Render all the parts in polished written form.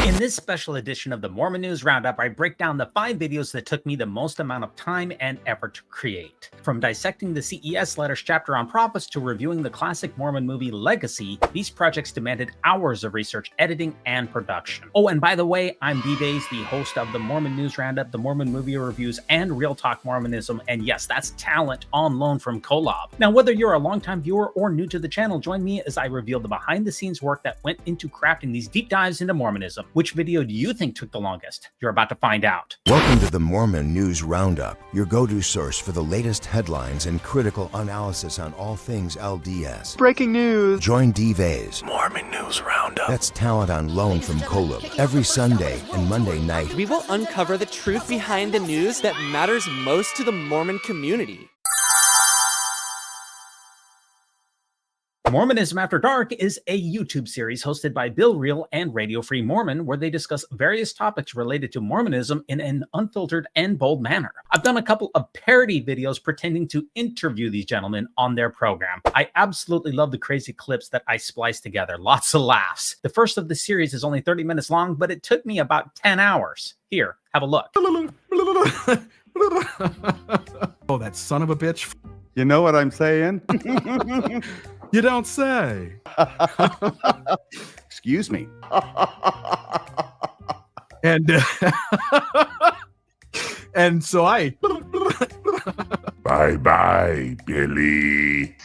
In this special edition of the Mormon News Roundup, I break down the 5 videos that took me the most amount of time and effort to create. From dissecting the CES Letters chapter on prophets to reviewing the classic Mormon movie Legacy, these projects demanded hours of research, editing, and production. Oh, and by the way, I'm D-Bays, the host of the Mormon News Roundup, the Mormon Movie Reviews, and Real Talk Mormonism, and yes, that's talent on loan from Kolob. Now, whether you're a longtime viewer or new to the channel, join me as I reveal the behind-the-scenes work that went into crafting these deep dives into Mormonism. Which video do you think took the longest? You're about to find out. Welcome to the Mormon News Roundup, your go-to source for the latest headlines and critical analysis on all things LDS. Breaking news! Join D-Bays, Mormon News Roundup. that's talent on loan from Kolob, every Sunday and Monday night. We will uncover the truth behind the news that matters most to the Mormon community. Mormonism After Dark is a YouTube series hosted by Bill Reel and Radio Free Mormon, where they discuss various topics related to Mormonism in an unfiltered and bold manner. I've done a couple of parody videos pretending to interview these gentlemen on their program. I absolutely love the crazy clips that I spliced together. Lots of laughs. The first of the series is only 30 minutes long, but it took me about 10 hours. Here, have a look. Oh, that son of a bitch. You know what I'm saying? You don't say. Excuse me. And and so I Bye-bye, Billy.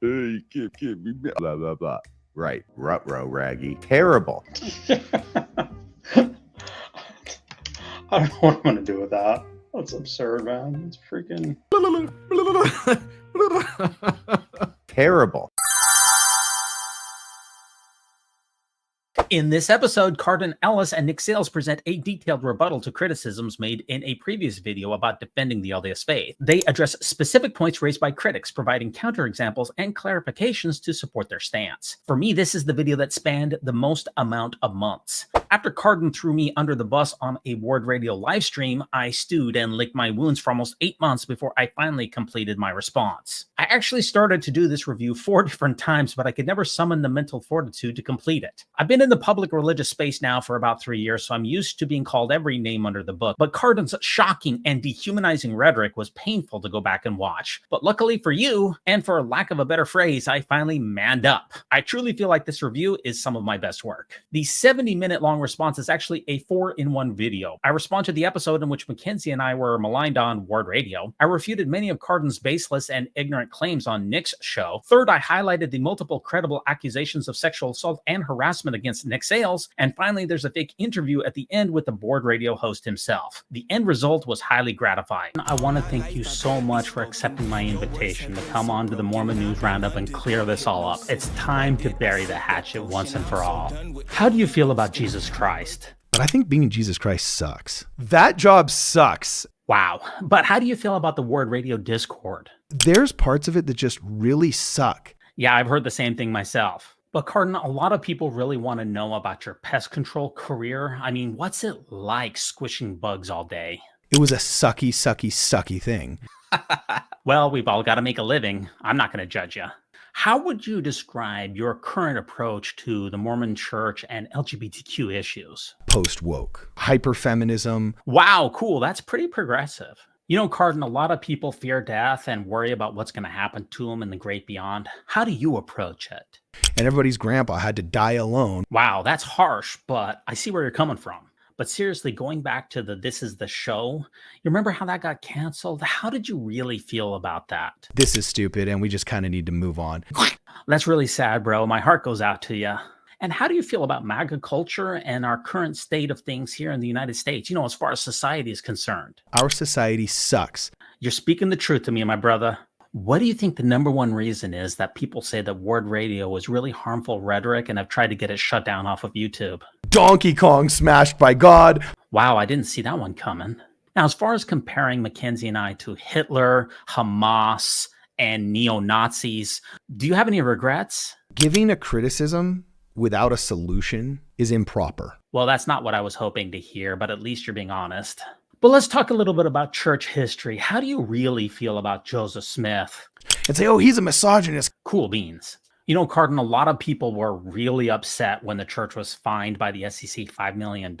Hey, kid, blah, blah, blah. Right. Ruh-roh, Raggy. Terrible. I don't know what I'm going to do with that. That's absurd, man. It's freaking... Terrible. In this episode, Cardon, Ellis, and Nick Sales present a detailed rebuttal to criticisms made in a previous video about defending the LDS faith. They address specific points raised by critics, providing counterexamples and clarifications to support their stance. For me, this is the video that spanned the most amount of months. After Cardon threw me under the bus on a Ward Radio live stream, I stewed and licked my wounds for almost 8 months before I finally completed my response. I actually started to do this review 4 different times, but I could never summon the mental fortitude to complete it. I've been in the public religious space now for about 3 years, so I'm used to being called every name under the book, but Cardon's shocking and dehumanizing rhetoric was painful to go back and watch. But luckily for you, and for lack of a better phrase, I finally manned up. I truly feel like this review is some of my best work. The 70-minute long response is actually a 4-in-1 video. I respond to the episode in which Mackenzie and I were maligned on Ward Radio. I refuted many of Cardon's baseless and ignorant claims on Nick's show. Third, I highlighted the multiple credible accusations of sexual assault and harassment against Nick Sales. And finally, there's a fake interview at the end with the Ward Radio host himself. The end result was highly gratifying. I want to thank you so much for accepting my invitation to come on to the Mormon News Roundup and clear this all up. It's time to bury the hatchet once and for all. How do you feel about Jesus Christ? But I think being Jesus Christ sucks. That job sucks. Wow. But how do you feel about the Ward Radio Discord? There's parts of it that just really suck. Yeah, I've heard the same thing myself. But Cardon, a lot of people really want to know about your pest control career. I mean, what's it like squishing bugs all day? It was a sucky thing. Well, we've all got to make a living. I'm not going to judge you. How would you describe your current approach to the Mormon Church and LGBTQ issues? Post-woke. Hyperfeminism. Wow, cool. That's pretty progressive. You know, Cardon, a lot of people fear death and worry about what's going to happen to them in the great beyond. How do you approach it? And everybody's grandpa had to die alone. Wow, that's harsh, but I see where you're coming from. But seriously, going back to the This Is the Show, you remember how that got canceled? How did you really feel about that? This is stupid, and we just kind of need to move on. That's really sad, bro. My heart goes out to you. And how do you feel about MAGA culture and our current state of things here in the United States, you know, as far as society is concerned? Our society sucks. You're speaking the truth to me, my brother. What do you think the #1 reason is that people say that Ward Radio was really harmful rhetoric and have tried to get it shut down off of YouTube? Donkey Kong smashed by God. Wow, I didn't see that one coming. Now, as far as comparing Mackenzie and I to Hitler, Hamas, and neo-Nazis, do you have any regrets? Giving a criticism without a solution is improper. Well, that's not what I was hoping to hear, but at least you're being honest. But let's talk a little bit about church history. How do you really feel about Joseph Smith? And say, oh, he's a misogynist. Cool beans. You know, Cardon, a lot of people were really upset when the church was fined by the SEC $5 million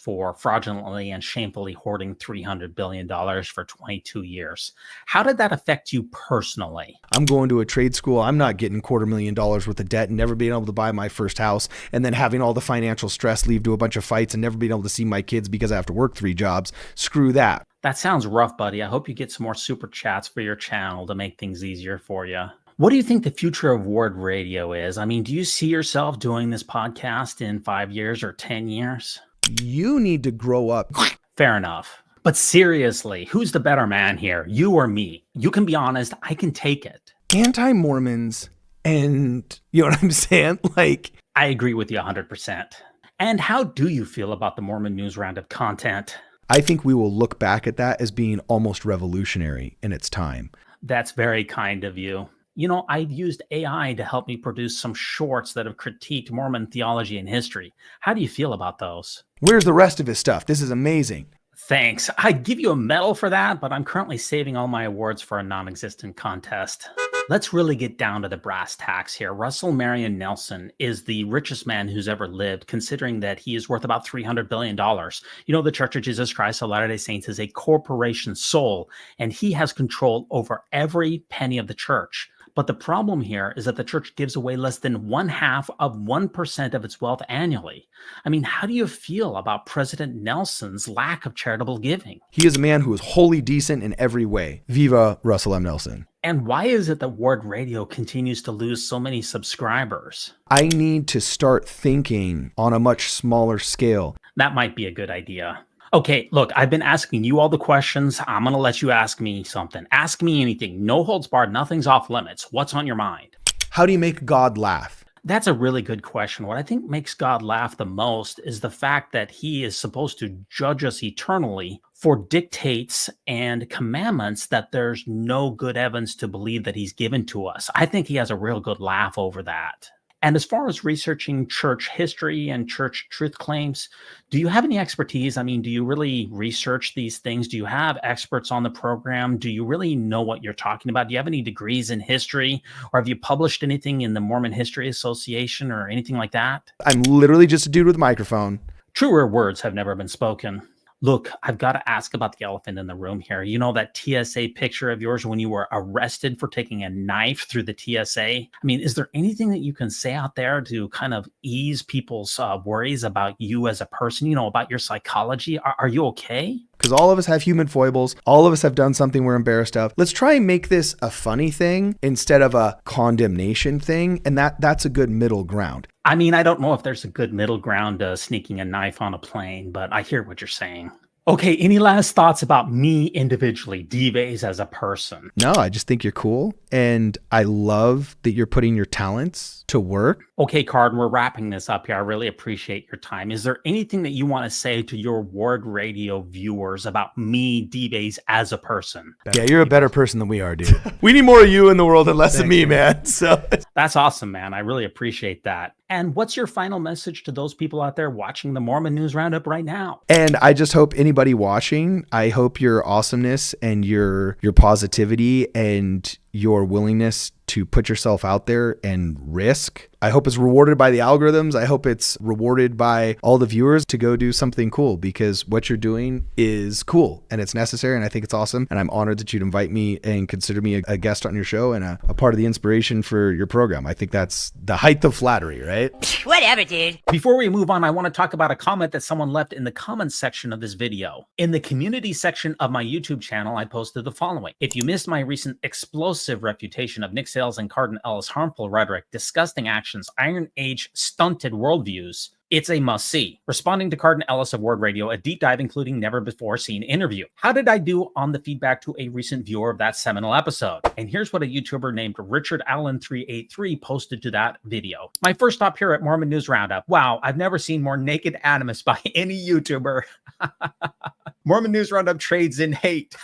for fraudulently and shamefully hoarding $300 billion for 22 years. How did that affect you personally? I'm going to a trade school. I'm not getting $250,000 worth of debt and never being able to buy my first house, and then having all the financial stress lead to a bunch of fights and never being able to see my kids because I have to work 3 jobs. Screw that. That sounds rough, buddy. I hope you get some more super chats for your channel to make things easier for you. What do you think the future of Word Radio is? I mean, do you see yourself doing this podcast in 5 years or 10 years? You need to grow up. Fair enough. But seriously, who's the better man here? You or me? You can be honest. I can take it. Anti-Mormons and, you know what I'm saying? Like, I agree with you 100%. And how do you feel about the Mormon News Roundup content? I think we will look back at that as being almost revolutionary in its time. That's very kind of you. You know, I've used AI to help me produce some shorts that have critiqued Mormon theology and history. How do you feel about those? Where's the rest of his stuff? This is amazing. Thanks. I'd give you a medal for that, but I'm currently saving all my awards for a non-existent contest. Let's really get down to the brass tacks here. Russell Marion Nelson is the richest man who's ever lived, considering that he is worth about $300 billion. You know, the Church of Jesus Christ of Latter-day Saints is a corporation soul, and he has control over every penny of the church. But the problem here is that the church gives away less than 0.5% of its wealth annually. I mean, how do you feel about President Nelson's lack of charitable giving? He is a man who is wholly decent in every way. Viva Russell M. Nelson. And why is it that Word Radio continues to lose so many subscribers? I need to start thinking on a much smaller scale. That might be a good idea. Okay, look, I've been asking you all the questions. I'm going to let you ask me something. Ask me anything. No holds barred. Nothing's off limits. What's on your mind? How do you make God laugh? That's a really good question. What I think makes God laugh the most is the fact that he is supposed to judge us eternally for dictates and commandments that there's no good evidence to believe that he's given to us. I think he has a real good laugh over that. And as far as researching church history and church truth claims, do you have any expertise? I mean, do you really research these things? Do you have experts on the program? Do you really know what you're talking about? Do you have any degrees in history? Or have you published anything in the Mormon History Association or anything like that? I'm literally just a dude with a microphone. Truer words have never been spoken. Look, I've got to ask about the elephant in the room here. You know that TSA picture of yours when you were arrested for taking a knife through the TSA? I mean, is there anything that you can say out there to kind of ease people's worries about you as a person, you know, about your psychology? Are you okay? Because all of us have human foibles. All of us have done something we're embarrassed of. Let's try and make this a funny thing instead of a condemnation thing. And that's a good middle ground. I mean, I don't know if there's a good middle ground sneaking a knife on a plane, but I hear what you're saying. Okay, any last thoughts about me individually, D-Vase as a person? No, I just think you're cool. And I love that you're putting your talents to work. Okay, Cardon, we're wrapping this up here. I really appreciate your time. Is there anything that you want to say to your Word Radio viewers about me, D-Vase, as a person? Yeah, you're a better person than we are, dude. We need more of you in the world and less of me, man. So that's awesome, man. I really appreciate that. And what's your final message to those people out there watching the Mormon News Roundup right now? And I just hope anybody watching, I hope your awesomeness and your positivity and your willingness to put yourself out there and risk. I hope it's rewarded by the algorithms. I hope it's rewarded by all the viewers to go do something cool, because what you're doing is cool and it's necessary. And I think it's awesome. And I'm honored that you'd invite me and consider me a guest on your show and a part of the inspiration for your program. I think that's the height of flattery, right? Whatever, dude. Before we move on, I want to talk about a comment that someone left in the comments section of this video. In the community section of my YouTube channel, I posted the following. If you missed my recent explosive refutation of Nick Sales and Cardon Ellis' harmful rhetoric, disgusting actions, Iron Age stunted worldviews, it's a must-see. Responding to Cardon Ellis of Word Radio, a deep dive including never-before-seen interview. How did I do on the feedback to a recent viewer of that seminal episode? And here's what a YouTuber named Richard Allen 383 posted to that video. My first stop here at Mormon News Roundup. Wow, I've never seen more naked animus by any YouTuber. Mormon News Roundup trades in hate.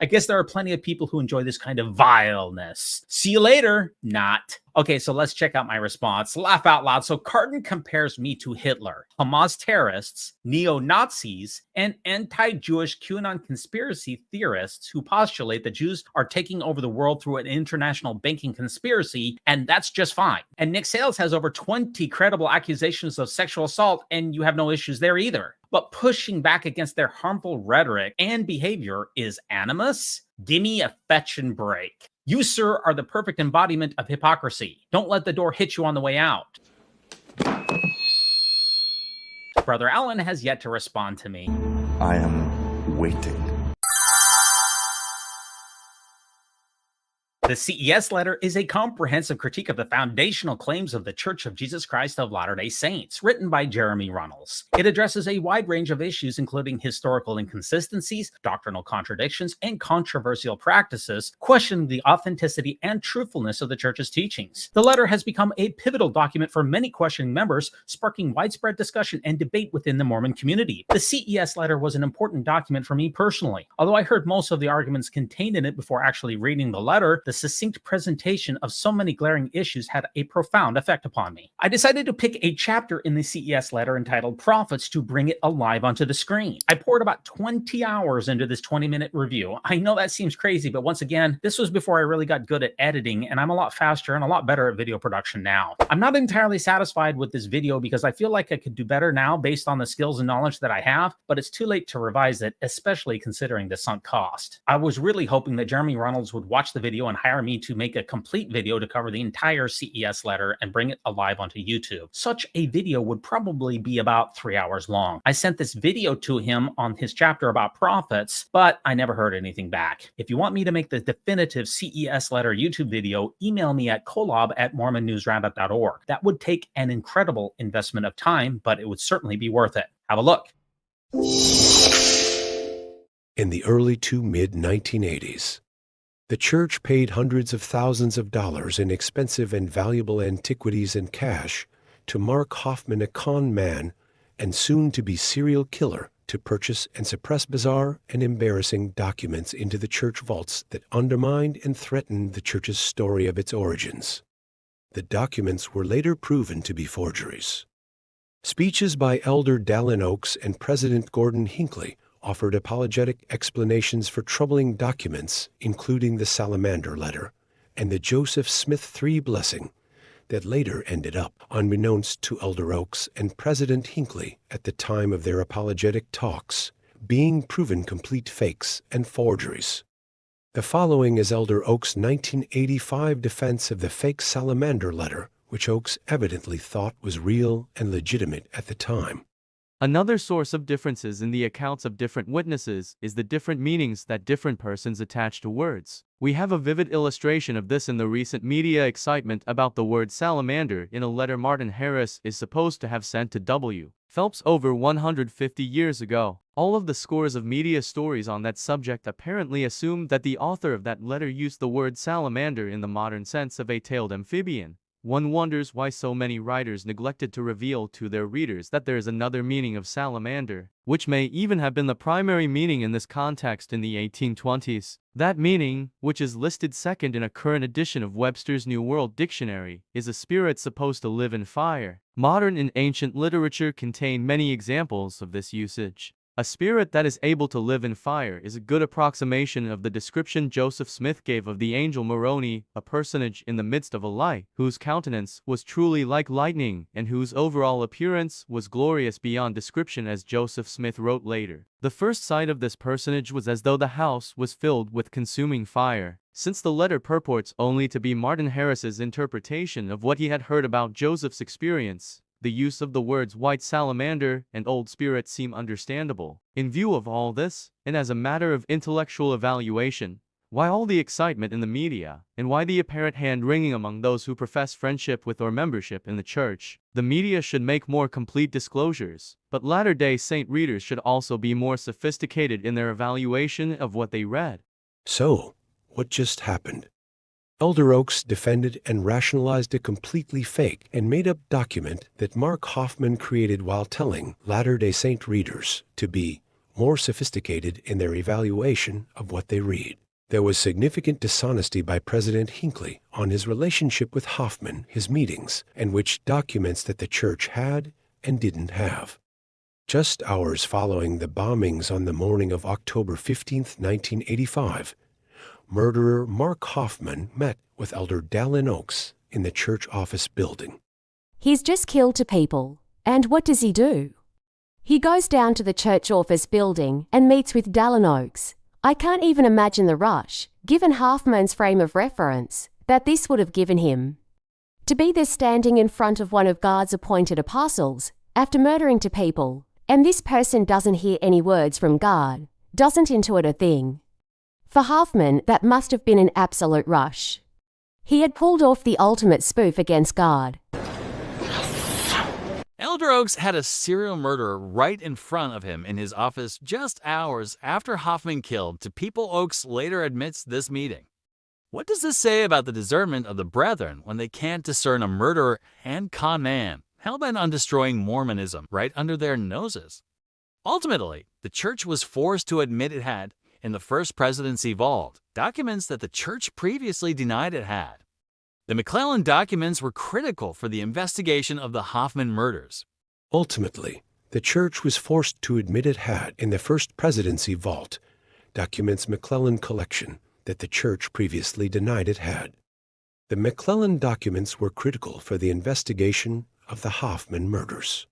I guess there are plenty of people who enjoy this kind of vileness. See you later. Not. Okay, so let's check out my response. Laugh out loud. So Cardon compares me to Hitler, Hamas terrorists, neo-Nazis, and anti-Jewish QAnon conspiracy theorists who postulate that Jews are taking over the world through an international banking conspiracy, and that's just fine. And Nick Sales has over 20 credible accusations of sexual assault, and you have no issues there either. But pushing back against their harmful rhetoric and behavior is animus? Gimme a fetchin' break. You, sir, are the perfect embodiment of hypocrisy. Don't let the door hit you on the way out. Brother Allen has yet to respond to me. I am waiting. The CES Letter is a comprehensive critique of the foundational claims of the Church of Jesus Christ of Latter-day Saints, written by Jeremy Runnels. It addresses a wide range of issues, including historical inconsistencies, doctrinal contradictions, and controversial practices, questioning the authenticity and truthfulness of the Church's teachings. The letter has become a pivotal document for many questioning members, sparking widespread discussion and debate within the Mormon community. The CES Letter was an important document for me personally. Although I heard most of the arguments contained in it before actually reading the letter, the succinct presentation of so many glaring issues had a profound effect upon me. I decided to pick a chapter in the CES Letter entitled Prophets to bring it alive onto the screen. I poured about 20 hours into this 20-minute review. I know that seems crazy, but once again, this was before I really got good at editing, and I'm a lot faster and a lot better at video production now. I'm not entirely satisfied with this video because I feel like I could do better now based on the skills and knowledge that I have, but it's too late to revise it, especially considering the sunk cost. I was really hoping that Jeremy Runnels would watch the video and hire me to make a complete video to cover the entire CES Letter and bring it alive onto YouTube. Such a video would probably be about 3 hours long. I sent this video to him on his chapter about prophets, but I never heard anything back. If you want me to make the definitive CES Letter YouTube video, email me at kolob@mormonnewsroundup.org. That would take an incredible investment of time, but it would certainly be worth it. Have a look. In the early to mid-1980s, the church paid hundreds of thousands of dollars in expensive and valuable antiquities and cash to Mark Hofmann, a con man and soon-to-be serial killer, to purchase and suppress bizarre and embarrassing documents into the church vaults that undermined and threatened the church's story of its origins. The documents were later proven to be forgeries. Speeches by Elder Dallin Oaks and President Gordon Hinckley offered apologetic explanations for troubling documents, including the Salamander Letter and the Joseph Smith III blessing that later ended up, unbeknownst to Elder Oaks and President Hinckley at the time of their apologetic talks, being proven complete fakes and forgeries. The following is Elder Oaks' 1985 defense of the fake Salamander Letter, which Oaks evidently thought was real and legitimate at the time. Another source of differences in the accounts of different witnesses is the different meanings that different persons attach to words. We have a vivid illustration of this in the recent media excitement about the word salamander in a letter Martin Harris is supposed to have sent to W. Phelps over 150 years ago. All of the scores of media stories on that subject apparently assumed that the author of that letter used the word salamander in the modern sense of a tailed amphibian. One wonders why so many writers neglected to reveal to their readers that there is another meaning of salamander, which may even have been the primary meaning in this context in the 1820s. That meaning, which is listed second in a current edition of Webster's New World Dictionary, is a spirit supposed to live in fire. Modern and ancient literature contain many examples of this usage. A spirit that is able to live in fire is a good approximation of the description Joseph Smith gave of the angel Moroni, a personage in the midst of a light, whose countenance was truly like lightning, and whose overall appearance was glorious beyond description, as Joseph Smith wrote later. The first sight of this personage was as though the house was filled with consuming fire. Since the letter purports only to be Martin Harris's interpretation of what he had heard about Joseph's experience, the use of the words white salamander and old spirit seem understandable. In view of all this, and as a matter of intellectual evaluation, why all the excitement in the media, and why the apparent hand-wringing among those who profess friendship with or membership in the church? The media should make more complete disclosures, but Latter-day Saint readers should also be more sophisticated in their evaluation of what they read. So, what just happened? Elder Oaks defended and rationalized a completely fake and made-up document that Mark Hofmann created while telling Latter-day Saint readers to be more sophisticated in their evaluation of what they read. There was significant dishonesty by President Hinckley on his relationship with Hofmann, his meetings, and which documents that the church had and didn't have. Just hours following the bombings on the morning of October 15, 1985, murderer Mark Hofmann met with Elder Dallin Oaks in the church office building. He's just killed 2 people. And what does he do? He goes down to the church office building and meets with Dallin Oaks. I can't even imagine the rush, given Hofmann's frame of reference, that this would have given him. To be there standing in front of one of God's appointed apostles, after murdering 2 people, and this person doesn't hear any words from God, doesn't intuit a thing. For Hofmann, that must have been an absolute rush. He had pulled off the ultimate spoof against God. Elder Oaks had a serial murderer right in front of him in his office just hours after Hofmann killed 2 people. Oaks later admits this meeting. What does this say about the discernment of the brethren when they can't discern a murderer and con man, hell-bent on destroying Mormonism right under their noses? Ultimately, the church was forced to admit it had, in the first presidency vault, documents that the church previously denied it had. The McClellan documents were critical for the investigation of the Hofmann murders. Ultimately, the church was forced to admit it had, in the first presidency vault, documents McClellan collection that the church previously denied it had. The McClellan documents were critical for the investigation of the Hofmann murders.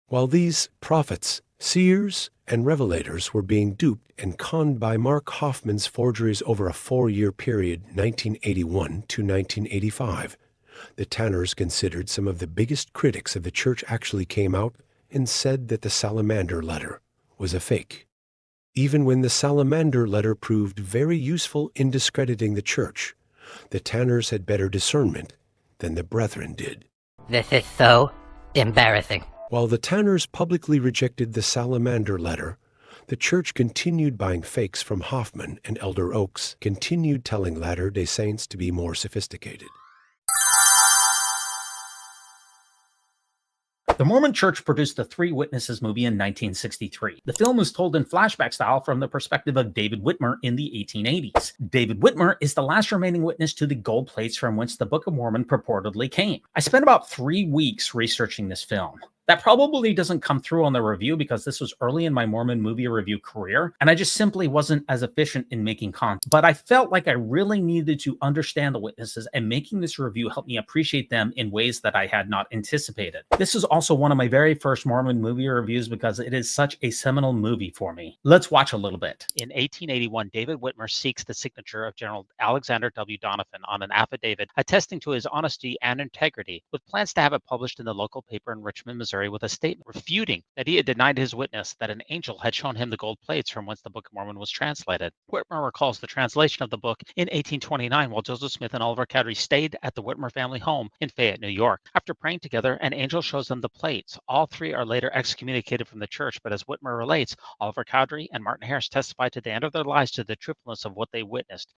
While these prophets, seers, and revelators were being duped and conned by Mark Hofmann's forgeries over a 4-year period, 1981 to 1985, the Tanners, considered some of the biggest critics of the church, actually came out and said that the Salamander letter was a fake. Even when the Salamander letter proved very useful in discrediting the church, the Tanners had better discernment than the brethren did. This is so embarrassing. While the Tanners publicly rejected the Salamander letter, the church continued buying fakes from Hofmann, and Elder Oaks continued telling Latter-day Saints to be more sophisticated. The Mormon Church produced the 3 Witnesses movie in 1963. The film was told in flashback style from the perspective of David Whitmer in the 1880s. David Whitmer is the last remaining witness to the gold plates from whence the Book of Mormon purportedly came. I spent about 3 weeks researching this film. That probably doesn't come through on the review because this was early in my Mormon movie review career, and I just simply wasn't as efficient in making content. But I felt like I really needed to understand the witnesses, and making this review helped me appreciate them in ways that I had not anticipated. This is also one of my very first Mormon movie reviews because it is such a seminal movie for me. Let's watch a little bit. In 1881, David Whitmer seeks the signature of General Alexander W. Donovan on an affidavit attesting to his honesty and integrity, with plans to have it published in the local paper in Richmond, Missouri, with a statement refuting that he had denied his witness that an angel had shown him the gold plates from whence the Book of Mormon was translated. Whitmer recalls the translation of the book in 1829 while Joseph Smith and Oliver Cowdery stayed at the Whitmer family home in Fayette, New York. After praying together, an angel shows them the plates. All 3 are later excommunicated from the church, but as Whitmer relates, Oliver Cowdery and Martin Harris testified to the end of their lives to the truthfulness of what they witnessed.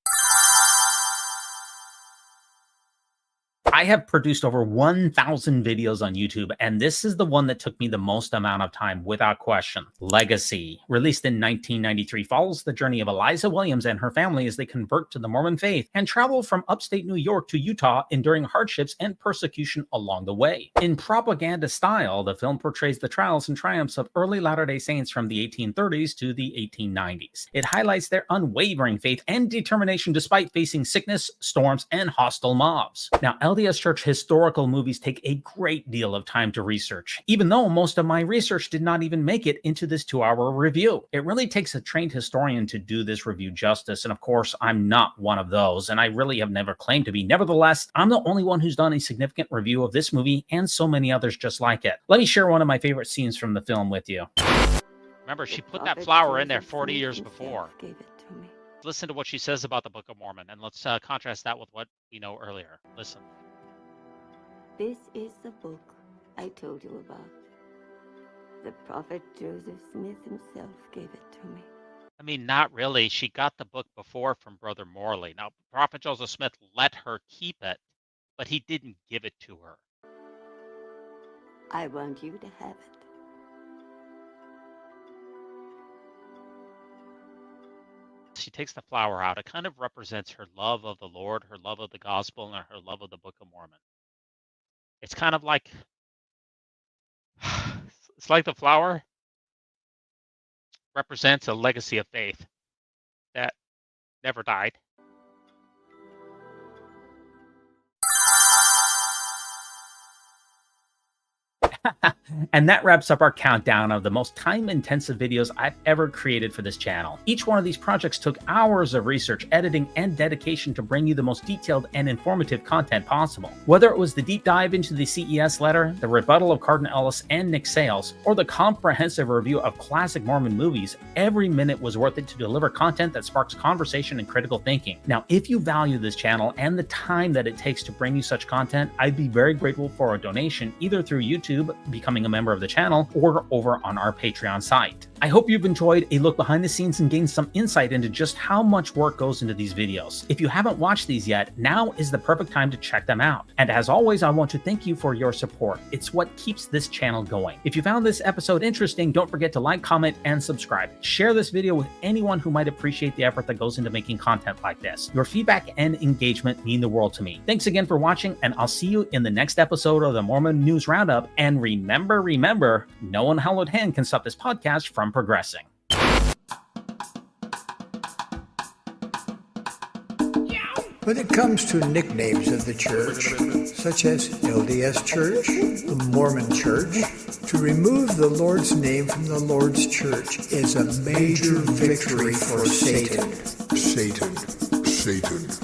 I have produced over 1,000 videos on YouTube, and this is the one that took me the most amount of time, without question. Legacy, released in 1993, follows the journey of Eliza Williams and her family as they convert to the Mormon faith and travel from upstate New York to Utah, enduring hardships and persecution along the way. In propaganda style, the film portrays the trials and triumphs of early Latter-day Saints from the 1830s to the 1890s. It highlights their unwavering faith and determination despite facing sickness, storms, and hostile mobs. Now, LDS Church historical movies take a great deal of time to research, even though most of my research did not even make it into this 2-hour review. It really takes a trained historian to do this review justice, and of course, I'm not one of those, and I really have never claimed to be. Nevertheless, I'm the only one who's done a significant review of this movie and so many others just like it. Let me share one of my favorite scenes from the film with you. Remember, she put that flower in there 40 years before. Listen to what she says about the Book of Mormon, and let's contrast that with what we know earlier. Listen. This is the book I told you about. The prophet Joseph Smith himself gave it to me. I mean, not really. She got the book before from Brother Morley. Now, Prophet Joseph Smith let her keep it, but he didn't give it to her. I want you to have it. she takes the flower out, it kind of represents her love of the Lord, her love of the gospel, and her love of the Book of Mormon. It's kind of like it's like the flower represents a legacy of faith that never died. And that wraps up our countdown of the most time-intensive videos I've ever created for this channel. Each one of these projects took hours of research, editing, and dedication to bring you the most detailed and informative content possible. Whether it was the deep dive into the CES letter, the rebuttal of Cardon, Ellis, and Nick Sales, or the comprehensive review of classic Mormon movies, every minute was worth it to deliver content that sparks conversation and critical thinking. Now, if you value this channel and the time that it takes to bring you such content, I'd be very grateful for a donation, either through YouTube, becoming a member of the channel, or over on our Patreon site. I hope you've enjoyed a look behind the scenes and gained some insight into just how much work goes into these videos. If you haven't watched these yet, now is the perfect time to check them out. And as always, I want to thank you for your support. It's what keeps this channel going. If you found this episode interesting, don't forget to like, comment, and subscribe. Share this video with anyone who might appreciate the effort that goes into making content like this. Your feedback and engagement mean the world to me. Thanks again for watching, and I'll see you in the next episode of the Mormon News Roundup. And remember, no unhallowed hand can stop this podcast from progressing. When it comes to nicknames of the church, such as LDS Church, the Mormon Church, to remove the Lord's name from the Lord's church is a major victory for Satan. Satan.